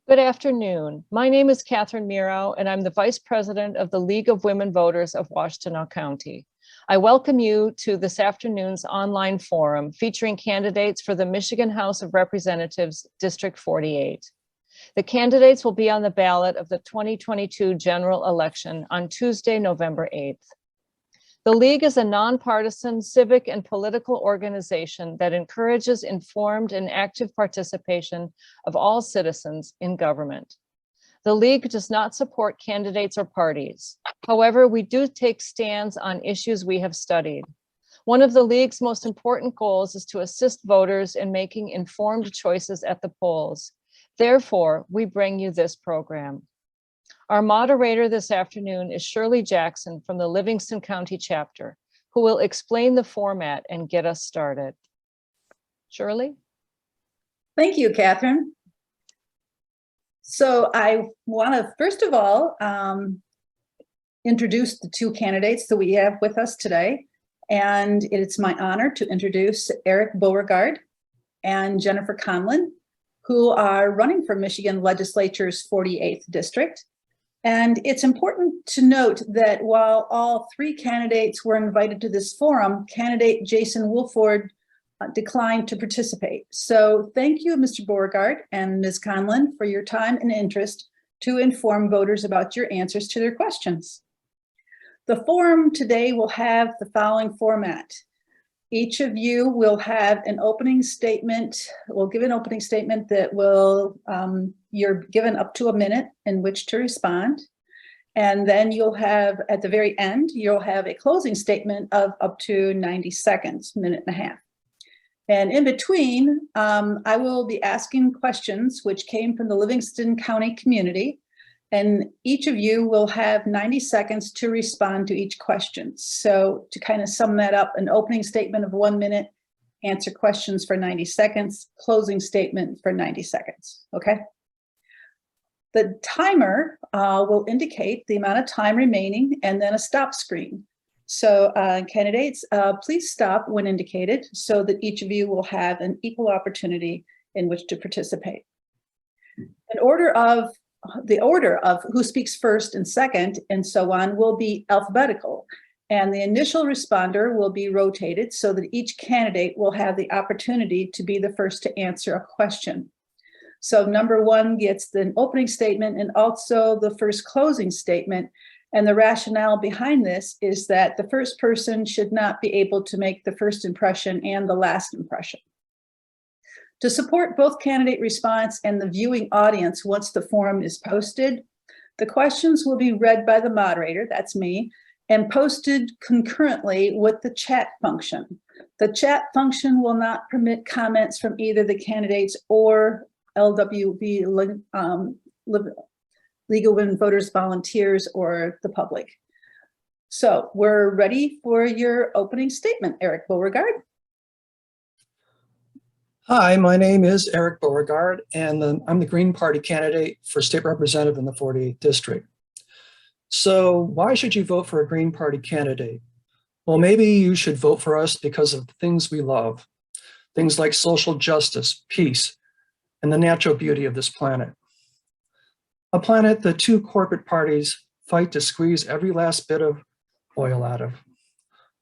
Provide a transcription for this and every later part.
Good afternoon. My name is Catherine Miro, and I'm the Vice President of the League of Women Voters of Washtenaw County. I welcome you to this afternoon's online forum featuring candidates for the Michigan House of Representatives, District 48. The candidates will be on the ballot of the 2022 general election on Tuesday, November 8th. The League is a nonpartisan civic and political organization that encourages informed and active participation of all citizens in government. The League does not support candidates or parties. However, we do take stands on issues we have studied. One of the League's most important goals is to assist voters in making informed choices at the polls. Therefore, we bring you this program. Our moderator this afternoon is Shirley Jackson from the Livingston County chapter, who will explain the format and get us started. Shirley? Thank you, Catherine. So I want to, first of all, introduce the two candidates that we have with us today. And it's my honor to introduce Eric Borregard and Jennifer Conlin, who are running for Michigan Legislature's 48th District. And it's important to note that while all three candidates were invited to this forum, candidate Jason Wolford declined to participate. So thank you, Mr. Borregard and Ms. Conlin, for your time and interest to inform voters about your answers to their questions. The forum today will have the following format. Each of you will have an opening statement. We'll give an opening statement that will, you're given up to a minute in which to respond. And then you'll have, at the very end, you'll have a closing statement of up to 90 seconds, minute and a half. And in between, I will be asking questions which came from the Livingston County community. And each of you will have 90 seconds to respond to each question. So to kind of sum that up, an opening statement of 1 minute, answer questions for 90 seconds, closing statement for 90 seconds, okay? The timer will indicate the amount of time remaining and then a stop screen. So candidates, please stop when indicated so that each of you will have an equal opportunity in which to participate. The order of who speaks first and second and so on will be alphabetical, and the initial responder will be rotated so that each candidate will have the opportunity to be the first to answer a question. So number one gets the opening statement and also the first closing statement. And the rationale behind this is that the first person should not be able to make the first impression and the last impression. To support both candidate response and the viewing audience once the forum is posted, the questions will be read by the moderator, that's me, and posted concurrently with the chat function. The chat function will not permit comments from either the candidates or LWV, League of Women Voters Volunteers, or the public. So we're ready for your opening statement, Eric Beauregard. Hi, my name is Eric Borregard, and I'm the Green Party candidate for state representative in the 48th District. So why should you vote for a Green Party candidate? Well, maybe you should vote for us because of the things we love, things like social justice, peace, and the natural beauty of this planet. A planet that two corporate parties fight to squeeze every last bit of oil out of.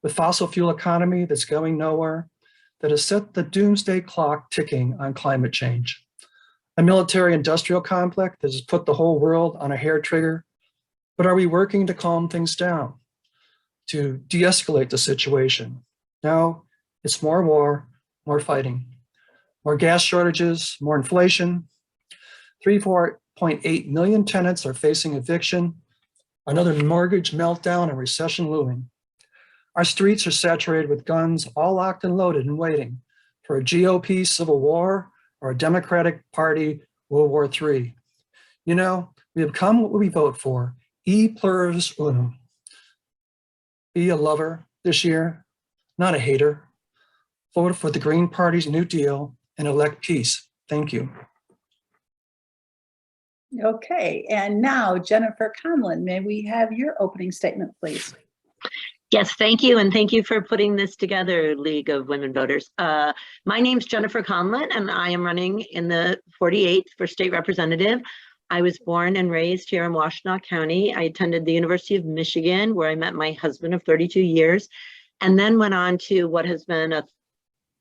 With fossil fuel economy that's going nowhere, that has set the doomsday clock ticking on climate change. A military-industrial complex that has put the whole world on a hair trigger. But are we working to calm things down, to de-escalate the situation? No, it's more war, more fighting, more gas shortages, more inflation. 3.8 million tenants are facing eviction, another mortgage meltdown and recession looming. Our streets are saturated with guns, all locked and loaded and waiting for a GOP civil war or a Democratic Party World War III. You know, we have come what we vote for, e pluribus unum. Be a lover this year, not a hater. Vote for the Green Party's New Deal and elect peace. Thank you. Okay, and now Jennifer Conlin, may we have your opening statement, please? Yes, thank you. And thank you for putting this together, League of Women Voters. My name's Jennifer Conlin, and I am running in the 48th for state representative. I was born and raised here in Washtenaw County. I attended the University of Michigan, where I met my husband of 32 years, and then went on to what has been a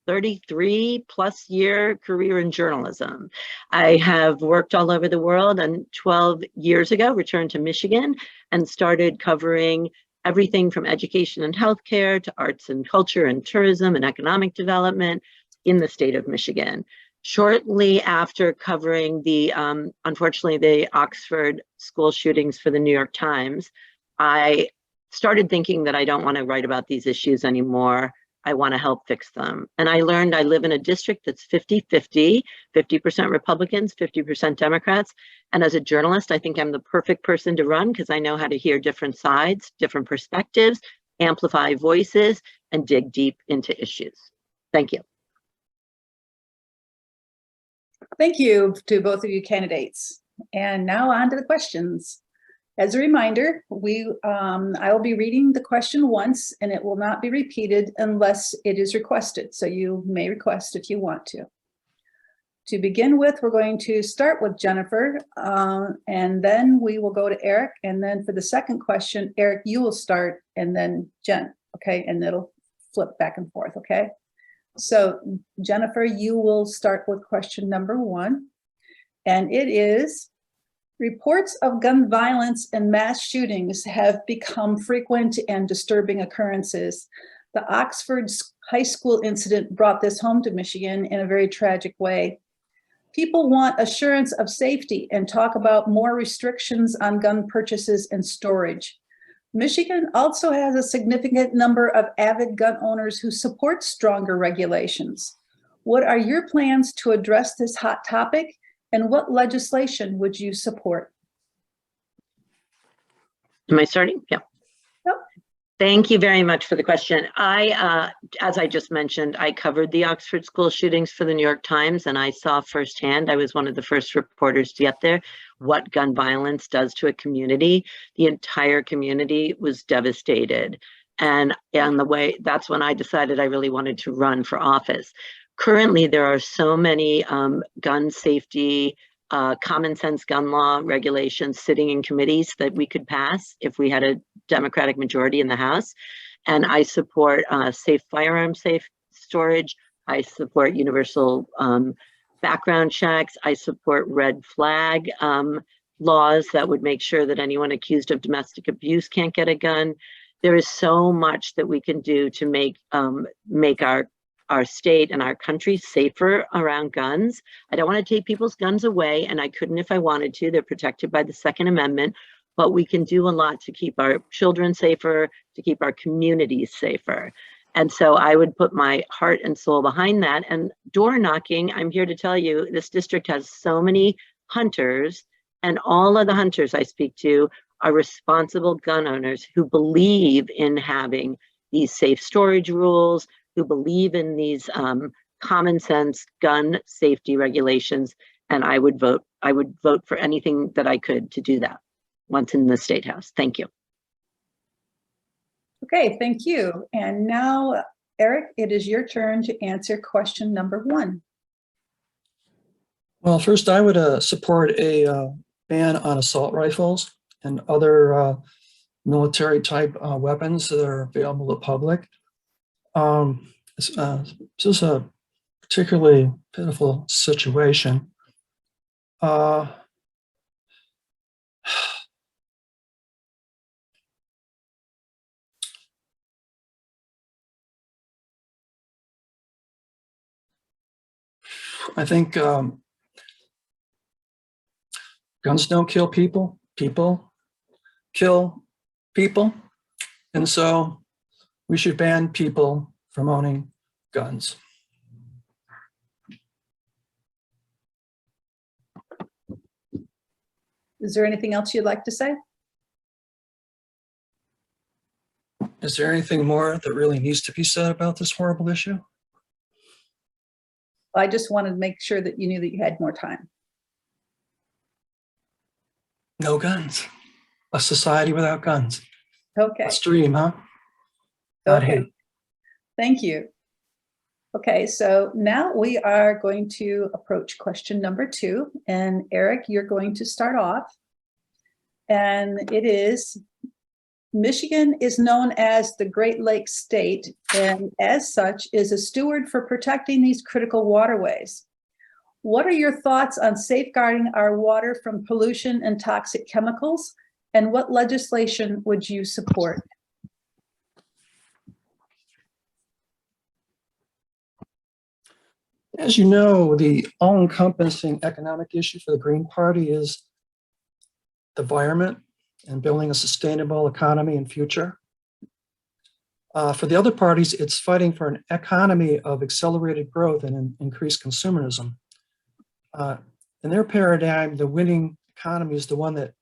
33 plus year career in journalism. I have worked all over the world, and 12 years ago returned to Michigan and started covering everything from education and healthcare to arts and culture and tourism and economic development in the state of Michigan. Shortly after covering the, unfortunately, the Oxford school shootings for the New York Times, I started thinking that I don't want to write about these issues anymore. I want to help fix them. And I learned I live in a district that's 50-50, 50% Republicans, 50% Democrats. And as a journalist, I think I'm the perfect person to run because I know how to hear different sides, different perspectives, amplify voices, and dig deep into issues. Thank you. Thank you to both of you candidates. And now on to the questions. As a reminder, I will be reading the question once, and it will not be repeated unless it is requested. So you may request if you want to. To begin with, we're going to start with Jennifer, and then we will go to Eric. And then for the second question, Eric, you will start, and then Jen, okay? And it'll flip back and forth, okay? So Jennifer, you will start with question number 1, and it is, reports of gun violence and mass shootings have become frequent and disturbing occurrences. The Oxford high school incident brought this home to Michigan in a very tragic way. People want assurance of safety and talk about more restrictions on gun purchases and storage. Michigan also has a significant number of avid gun owners who support stronger regulations. What are your plans to address this hot topic? And what legislation would you support? Am I starting? Yeah. Yep. Thank you very much for the question. As I just mentioned, I covered the Oxford school shootings for the New York Times, and I saw firsthand, I was one of the first reporters to get there, what gun violence does to a community. The entire community was devastated. And that's when I decided I really wanted to run for office. Currently, there are so many gun safety, common sense gun law regulations sitting in committees that we could pass if we had a Democratic majority in the House. And I support safe storage. I support universal background checks. I support red flag laws that would make sure that anyone accused of domestic abuse can't get a gun. There is so much that we can do to make our state and our country safer around guns. I don't want to take people's guns away, and I couldn't if I wanted to. They're protected by the Second Amendment, but we can do a lot to keep our children safer, to keep our communities safer. And so I would put my heart and soul behind that. And door knocking, I'm here to tell you, this district has so many hunters, and all of the hunters I speak to are responsible gun owners who believe in having these safe storage rules, who believe in these common sense gun safety regulations. And I would vote for anything that I could to do that once in the State House. Thank you. Okay, thank you. And now, Eric, it is your turn to answer question number 1. Well, first I would support a ban on assault rifles and other military type weapons that are available to the public. This is a particularly pitiful situation. I think guns don't kill people, people kill people. And so we should ban people from owning guns. Is there anything else you'd like to say? Is there anything more that really needs to be said about this horrible issue? I just wanted to make sure that you knew that you had more time. No guns. A society without guns. Okay. Let's dream, huh? Okay, thank you. Okay, so now we are going to approach question number 2. And Eric, you're going to start off. And it is, Michigan is known as the Great Lakes State, and as such is a steward for protecting these critical waterways. What are your thoughts on safeguarding our water from pollution and toxic chemicals? And what legislation would you support? As you know, the all-encompassing economic issue for the Green Party is the environment and building a sustainable economy and future. For the other parties, it's fighting for an economy of accelerated growth and increased consumerism. In their paradigm, the winning economy is the one that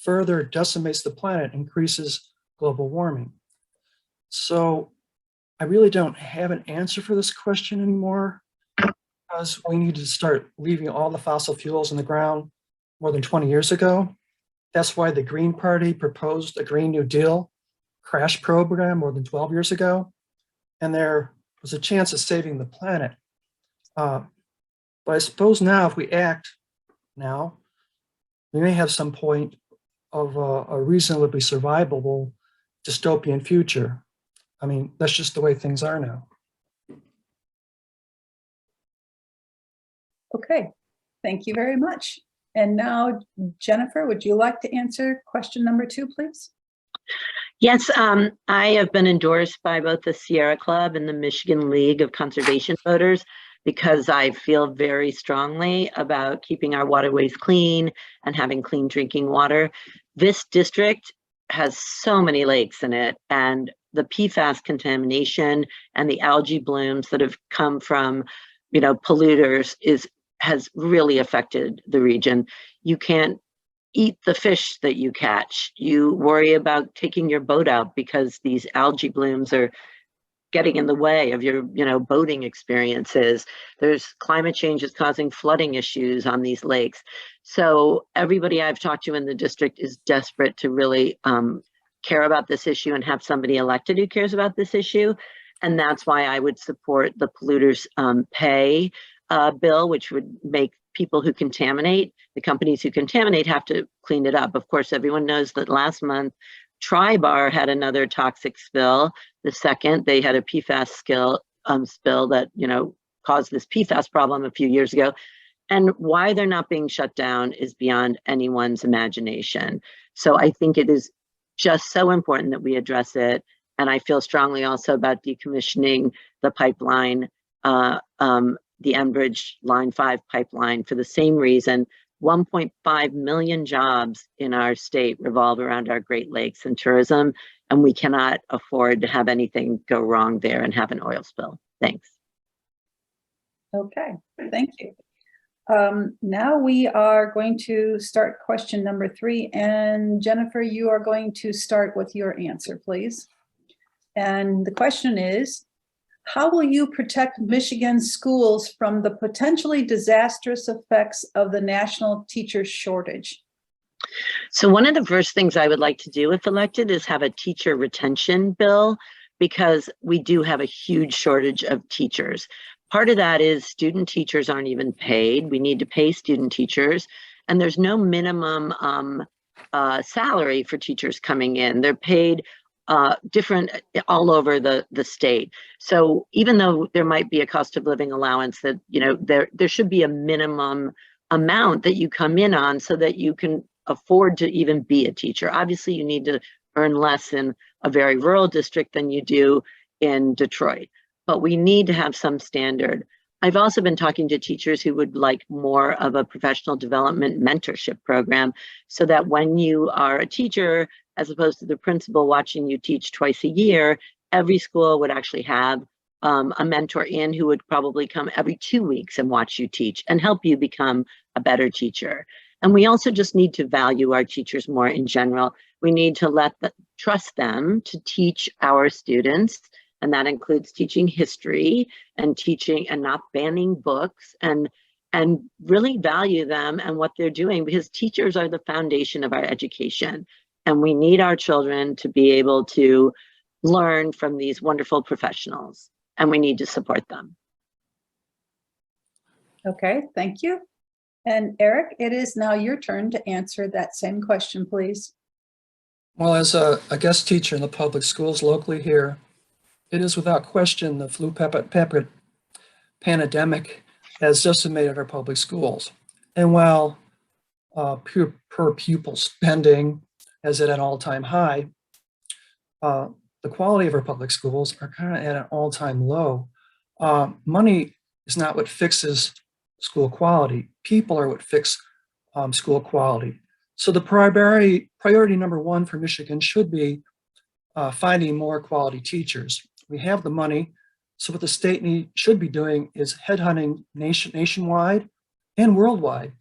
further decimates the planet, increases global warming. So I really don't have an answer for this question anymore, because we need to start leaving all the fossil fuels in the ground more than 20 years ago. That's why the Green Party proposed a Green New Deal crash program more than 12 years ago. And there was a chance of saving the planet. But I suppose now, if we act now, we may have some point of a reasonably survivable dystopian future. I mean, that's just the way things are now. Okay, thank you very much. And now, Jennifer, would you like to answer question number 2, please? Yes, I have been endorsed by both the Sierra Club and the Michigan League of Conservation Voters because I feel very strongly about keeping our waterways clean and having clean drinking water. This district has so many lakes in it, and the PFAS contamination and the algae blooms that have come from, polluters has really affected the region. You can't eat the fish that you catch. You worry about taking your boat out because these algae blooms are getting in the way of your, boating experiences. There's climate change is causing flooding issues on these lakes. So everybody I've talked to in the district is desperate to really care about this issue and have somebody elected who cares about this issue. And that's why I would support the polluters pay bill, which would make people who contaminate, the companies who contaminate, have to clean it up. Of course, everyone knows that last month, Tri-Bar had another toxic spill. The second, they had a PFAS spill that, caused this PFAS problem a few years ago. And why they're not being shut down is beyond anyone's imagination. So I think it is just so important that we address it. And I feel strongly also about decommissioning the pipeline, the Enbridge Line 5 pipeline, for the same reason. 1.5 million jobs in our state revolve around our Great Lakes and tourism, and we cannot afford to have anything go wrong there and have an oil spill. Thanks. Okay, thank you. Now we are going to start question number 3, and Jennifer, you are going to start with your answer, please. And the question is, how will you protect Michigan schools from the potentially disastrous effects of the national teacher shortage? So one of the first things I would like to do if elected is have a teacher retention bill, because we do have a huge shortage of teachers. Part of that is student teachers aren't even paid. We need to pay student teachers, and there's no minimum salary for teachers coming in. They're paid different all over the state. So even though there might be a cost of living allowance, that there should be a minimum amount that you come in on so that you can afford to even be a teacher. Obviously, you need to earn less in a very rural district than you do in Detroit, but we need to have some standard. I've also been talking to teachers who would like more of a professional development mentorship program, so that when you are a teacher, as opposed to the principal watching you teach twice a year, every school would actually have a mentor in who would probably come every 2 weeks and watch you teach and help you become a better teacher. And we also just need to value our teachers more in general. We need to trust them to teach our students, and that includes teaching history and teaching and not banning books, and really value them and what they're doing, because teachers are the foundation of our education. And we need our children to be able to learn from these wonderful professionals, and we need to support them. Okay, thank you. And Eric, it is now your turn to answer that same question, please. Well, as a guest teacher in the public schools locally here, it is without question the flu pandemic has decimated our public schools. And while per pupil spending is at an all-time high, the quality of our public schools are kind of at an all-time low. Money is not what fixes school quality. People are what fix school quality. So the priority number one for Michigan should be finding more quality teachers. We have the money, so what the state should be doing is headhunting nationwide and worldwide.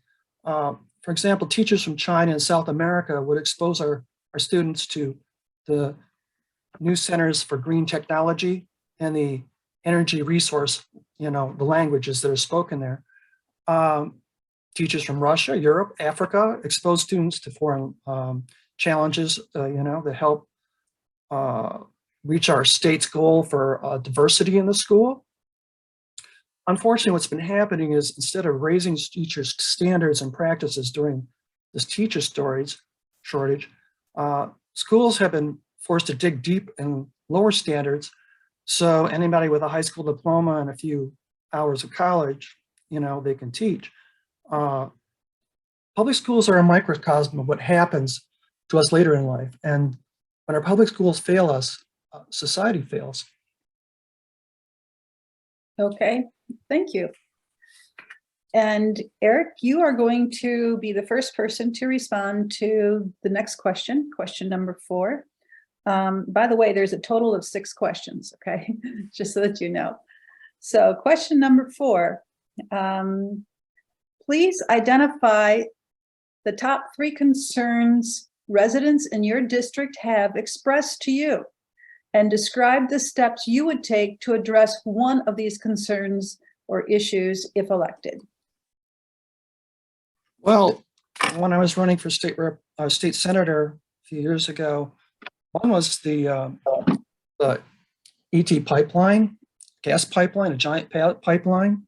For example, teachers from China and South America would expose our students to the new centers for green technology and the energy resource, the languages that are spoken there. Teachers from Russia, Europe, Africa expose students to foreign challenges, that help reach our state's goal for diversity in the school. Unfortunately, what's been happening is instead of raising teachers' standards and practices during this teacher shortage, schools have been forced to dig deep and lower standards. So anybody with a high school diploma and a few hours of college, they can teach. Public schools are a microcosm of what happens to us later in life. And when our public schools fail us, society fails. Okay, thank you. And Eric, you are going to be the first person to respond to the next question, question number 4. By the way, there's a total of 6 questions, okay? Just so that you know. So question number 4, please identify the top 3 concerns residents in your district have expressed to you and describe the steps you would take to address one of these concerns or issues if elected. Well, when I was running for state senator a few years ago, one was the ET pipeline, gas pipeline, a giant pipeline.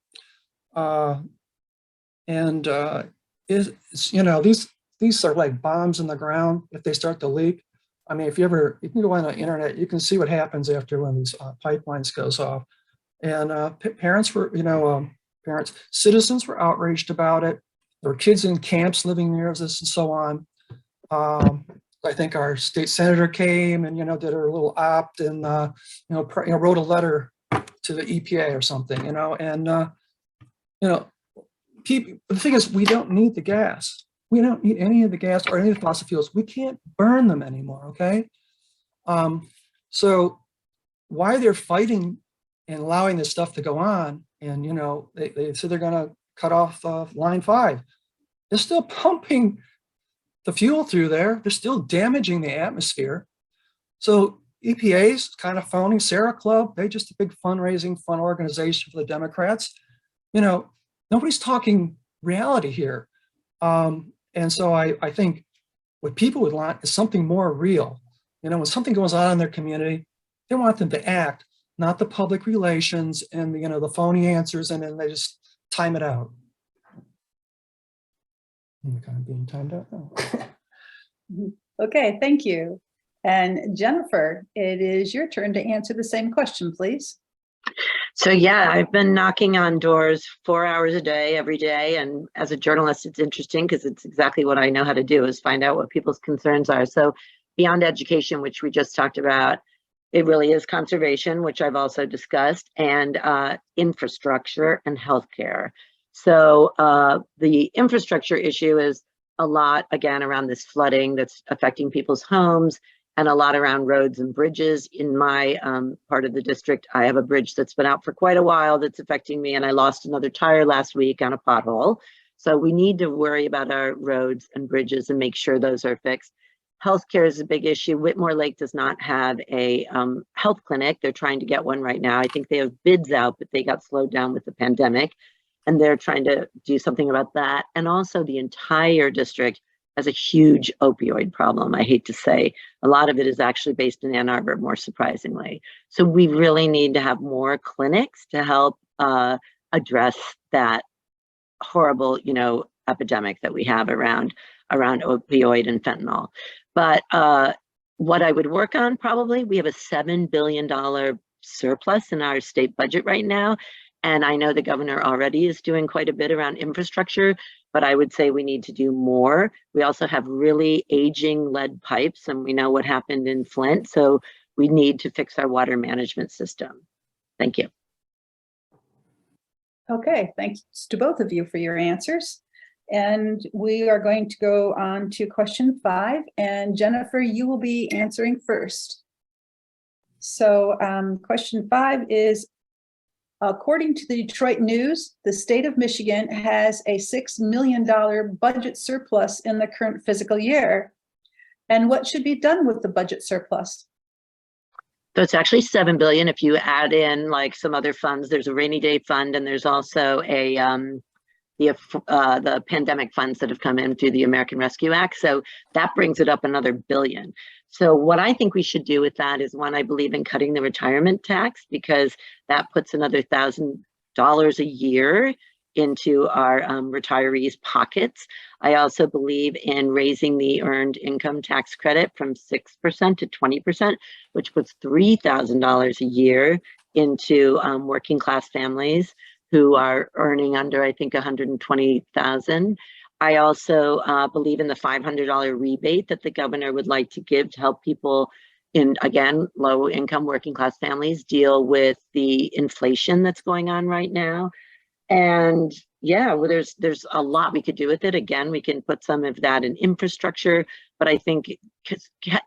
These are like bombs in the ground if they start to leak. I mean, you can go on the internet, you can see what happens after one of these pipelines goes off. And citizens were outraged about it. There were kids in camps living near this and so on. I think our state senator came and, did her little opt and, wrote a letter to the EPA or something, people, the thing is, we don't need the gas. We don't need any of the gas or any of the fossil fuels. We can't burn them anymore, okay? So why they're fighting and allowing this stuff to go on, and they said they're gonna cut off line 5. They're still pumping the fuel through there. They're still damaging the atmosphere. So EPA's kind of phoning. Sarah Club, they're just a big fundraising, fun organization for the Democrats. Nobody's talking reality here. And so I think what people would want is something more real. When something goes on in their community, they want them to act, not the public relations and the phony answers, and then they just time it out. I'm kind of being timed out now. Okay, thank you. And Jennifer, it is your turn to answer the same question, please. So yeah, I've been knocking on doors 4 hours a day, every day. And as a journalist, it's interesting because it's exactly what I know how to do, is find out what people's concerns are. So beyond education, which we just talked about, it really is conservation, which I've also discussed, and infrastructure and healthcare. So the infrastructure issue is a lot, again, around this flooding that's affecting people's homes, and a lot around roads and bridges. In my part of the district, I have a bridge that's been out for quite a while that's affecting me, and I lost another tire last week on a pothole. So we need to worry about our roads and bridges and make sure those are fixed. Healthcare is a big issue. Whitmore Lake does not have a health clinic. They're trying to get one right now. I think they have bids out, but they got slowed down with the pandemic, and they're trying to do something about that. And also the entire district has a huge opioid problem. I hate to say, a lot of it is actually based in Ann Arbor, more surprisingly. So we really need to have more clinics to help address that horrible, epidemic that we have around opioid and fentanyl. But what I would work on, probably, we have a $7 billion surplus in our state budget right now. And I know the governor already is doing quite a bit around infrastructure, but I would say we need to do more. We also have really aging lead pipes, and we know what happened in Flint. So we need to fix our water management system. Thank you. Okay, thanks to both of you for your answers. And we are going to go on to question 5. And Jennifer, you will be answering first. So question 5 is, according to the Detroit News, the state of Michigan has a $6 million budget surplus in the current fiscal year. And what should be done with the budget surplus? So it's actually 7 billion if you add in like some other funds. There's a rainy day fund, and there's also the pandemic funds that have come in through the American Rescue Act. So that brings it up another billion. So what I think we should do with that is, one, I believe in cutting the retirement tax, because that puts another $1,000 a year into our retirees' pockets. I also believe in raising the earned income tax credit from 6% to 20%, which puts $3,000 a year into working class families who are earning under, I think, $120,000. I also believe in the $500 rebate that the governor would like to give to help people in, again, low income working class families deal with the inflation that's going on right now. And yeah, well, there's a lot we could do with it. Again, we can put some of that in infrastructure, but I think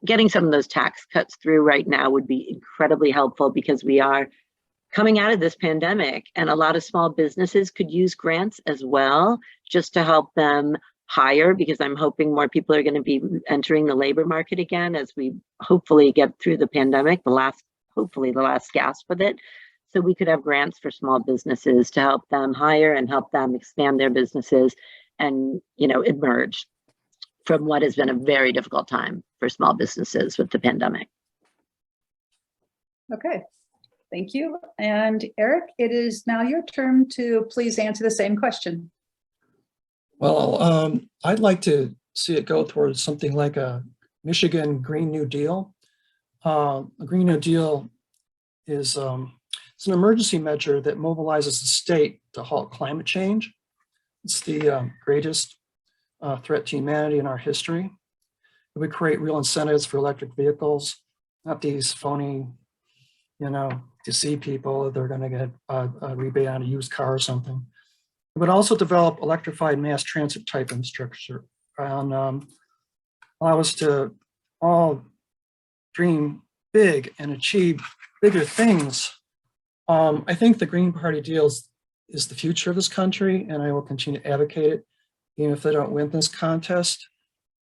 getting some of those tax cuts through right now would be incredibly helpful, because we are coming out of this pandemic, and a lot of small businesses could use grants as well, just to help them hire, because I'm hoping more people are going to be entering the labor market again as we hopefully get through the pandemic, hopefully the last gasp of it. So we could have grants for small businesses to help them hire and help them expand their businesses and, emerge from what has been a very difficult time for small businesses with the pandemic. Okay, thank you. And Eric, it is now your turn to please answer the same question. Well, I'd like to see it go towards something like a Michigan Green New Deal. A Green New Deal is it's an emergency measure that mobilizes the state to halt climate change. It's the greatest threat to humanity in our history. It would create real incentives for electric vehicles, not these phony, deceive people that they're going to get a rebate on a used car or something. It would also develop electrified mass transit type infrastructure and allow us to all dream big and achieve bigger things. I think the Green Party deal is the future of this country, and I will continue to advocate it, even if they don't win this contest.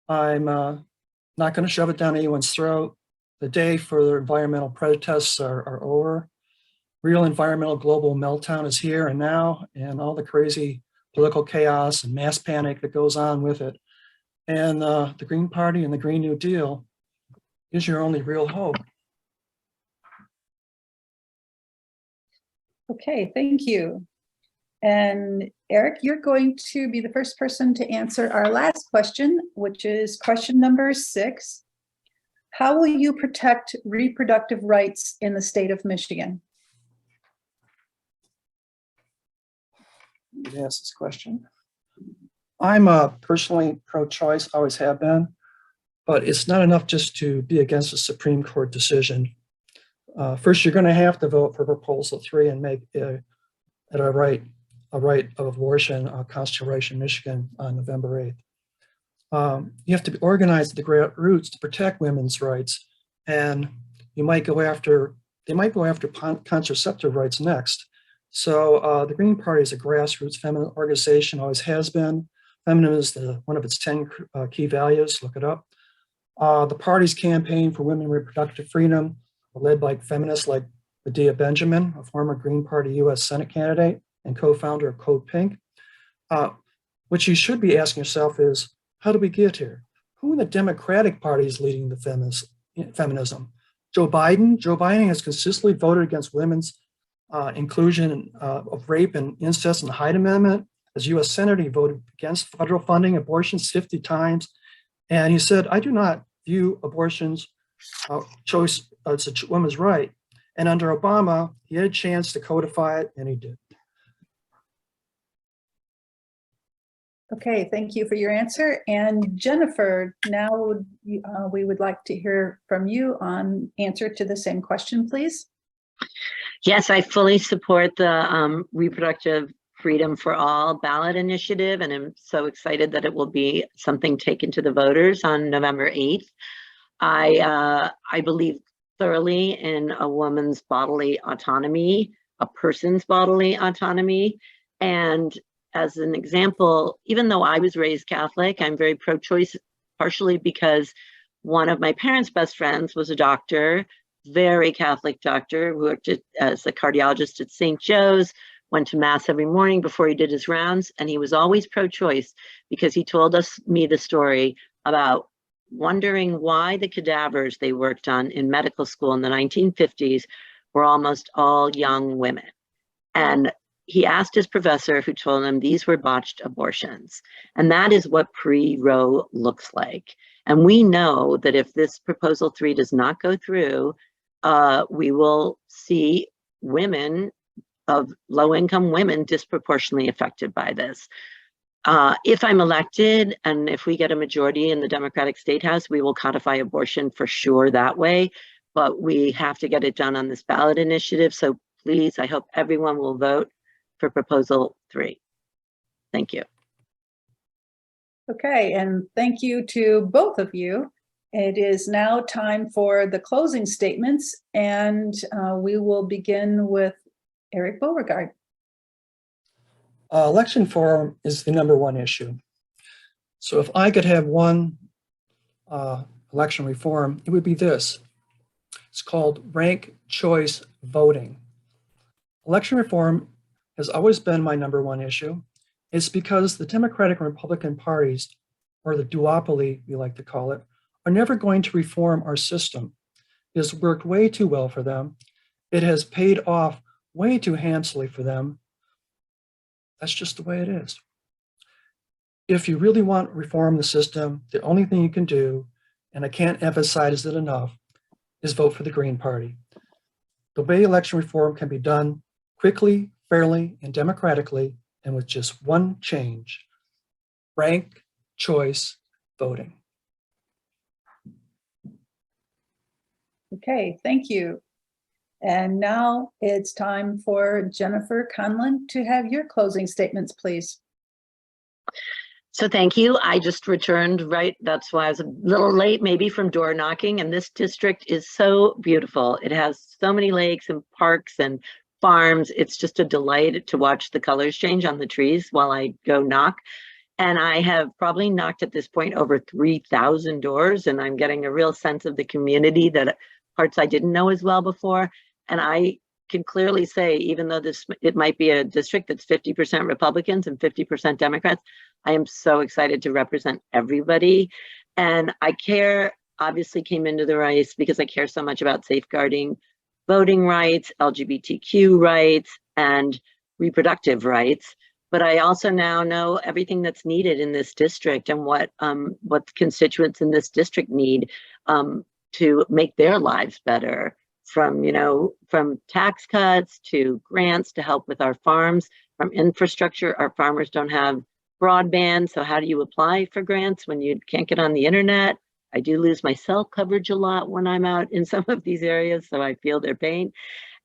I'm not going to shove it down anyone's throat. The day for the environmental protests are over. Real environmental global meltdown is here and now, and all the crazy political chaos and mass panic that goes on with it. And the Green Party and the Green New Deal is your only real hope. Okay, thank you. And Eric, you're going to be the first person to answer our last question, which is question number 6. How will you protect reproductive rights in the state of Michigan? You ask this question. I'm personally pro-choice, always have been, but it's not enough just to be against a Supreme Court decision. First, you're going to have to vote for Proposal 3 and make it a right of abortion constitutional right in Michigan on November 8th. You have to be organized at the grassroots to protect women's rights, and they might go after contraceptive rights next. So the Green Party is a grassroots feminine organization, always has been. Feminism is one of its 10 key values. Look it up. The party's campaign for women reproductive freedom, led by feminists like Medea Benjamin, a former Green Party U.S. Senate candidate and co-founder of Code Pink. What you should be asking yourself is, How do we get here? Who in the Democratic Party is leading the feminism? Joe Biden? Joe Biden has consistently voted against women's inclusion of rape and incest in the Hyde Amendment. As U.S. Senator, he voted against federal funding abortions 50 times. And he said, I do not view abortions choice as a woman's right. And under Obama, he had a chance to codify it, and he did. Okay, thank you for your answer. And Jennifer, now we would like to hear from you on answer to the same question, please. Yes, I fully support the reproductive freedom for all ballot initiative, and I'm so excited that it will be something taken to the voters on November 8th. I believe thoroughly in a woman's bodily autonomy, a person's bodily autonomy. And as an example, even though I was raised Catholic, I'm very pro-choice, partially because one of my parents' best friends was a doctor, very Catholic doctor, who worked as a cardiologist at St. Joe's, went to mass every morning before he did his rounds, and he was always pro-choice because he told me the story about wondering why the cadavers they worked on in medical school in the 1950s were almost all young women. And he asked his professor, who told him these were botched abortions. And that is what pre-Roe looks like. And we know that if this proposal 3 does not go through, we will see women of low-income women disproportionately affected by this. If I'm elected and if we get a majority in the Democratic State House, we will codify abortion for sure that way, but we have to get it done on this ballot initiative. So please, I hope everyone will vote for proposal 3. Thank you. Okay, and thank you to both of you. It is now time for the closing statements, and we will begin with Eric Beauregard. Election reform is the #1 issue. So if I could have one election reform, it would be this. It's called ranked choice voting. Election reform has always been my #1 issue. It's because the Democratic and Republican parties, or the duopoly, we like to call it, are never going to reform our system. It has worked way too well for them. It has paid off way too handsomely for them. That's just the way it is. If you really want to reform the system, the only thing you can do, and I can't emphasize it enough, is vote for the Green Party. The way election reform can be done quickly, fairly, and democratically, and with just one change: ranked choice voting. Okay, thank you. And now it's time for Jennifer Conlin to have your closing statements, please. So thank you. I just returned, right? That's why I was a little late, maybe from door knocking. And this district is so beautiful. It has so many lakes and parks and farms. It's just a delight to watch the colors change on the trees while I go knock. And I have probably knocked at this point over 3,000 doors, and I'm getting a real sense of the community, that parts I didn't know as well before. And I can clearly say, even though it might be a district that's 50% Republicans and 50% Democrats, I am so excited to represent everybody. And I obviously came into the race because I care so much about safeguarding voting rights, LGBTQ rights, and reproductive rights. But I also now know everything that's needed in this district and what constituents in this district need to make their lives better. From tax cuts to grants to help with our farms, from infrastructure. Our farmers don't have broadband, so how do you apply for grants when you can't get on the internet? I do lose my cell coverage a lot when I'm out in some of these areas, so I feel their pain.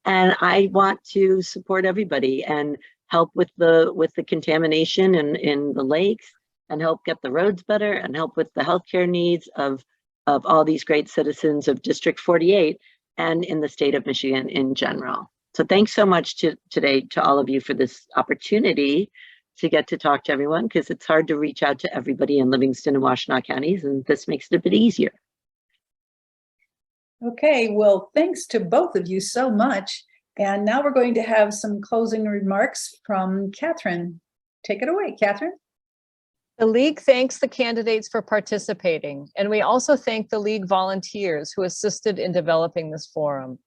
And I want to support everybody and help with the contamination in the lakes, and help get the roads better, and help with the healthcare needs of all these great citizens of District 48 and in the state of Michigan in general. So thanks so much today to all of you for this opportunity to get to talk to everyone, because it's hard to reach out to everybody in Livingston and Washtenaw counties, and this makes it a bit easier. Okay, well, thanks to both of you so much. And now we're going to have some closing remarks from Catherine. Take it away, Catherine. The League thanks the candidates for participating, and we also thank the League volunteers who assisted in developing this forum.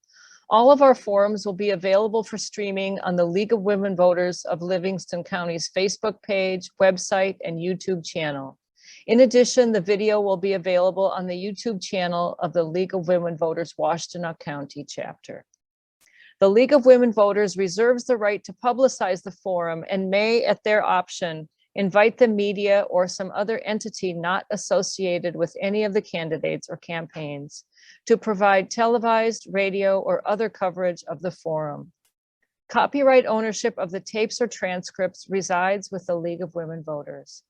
All of our forums will be available for streaming on the League of Women Voters of Livingston County's Facebook page, website, and YouTube channel. In addition, the video will be available on the YouTube channel of the League of Women Voters Washtenaw County chapter. The League of Women Voters reserves the right to publicize the forum and may, at their option, invite the media or some other entity not associated with any of the candidates or campaigns to provide televised, radio, or other coverage of the forum. Copyright ownership of the tapes or transcripts resides with the League of Women Voters.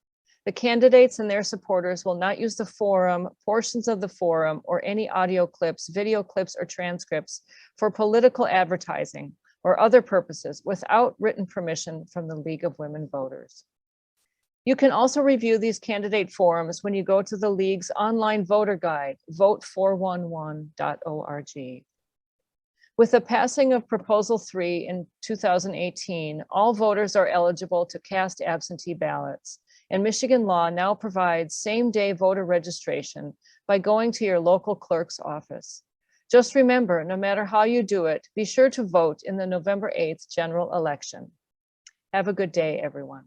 The candidates and their supporters will not use the forum, portions of the forum, or any audio clips, video clips, or transcripts for political advertising or other purposes without written permission from the League of Women Voters. You can also review these candidate forums when you go to the League's online voter guide, vote411.org. With the passing of Proposal 3 in 2018, all voters are eligible to cast absentee ballots, and Michigan law now provides same-day voter registration by going to your local clerk's office. Just remember, no matter how you do it, be sure to vote in the November 8th general election. Have a good day, everyone.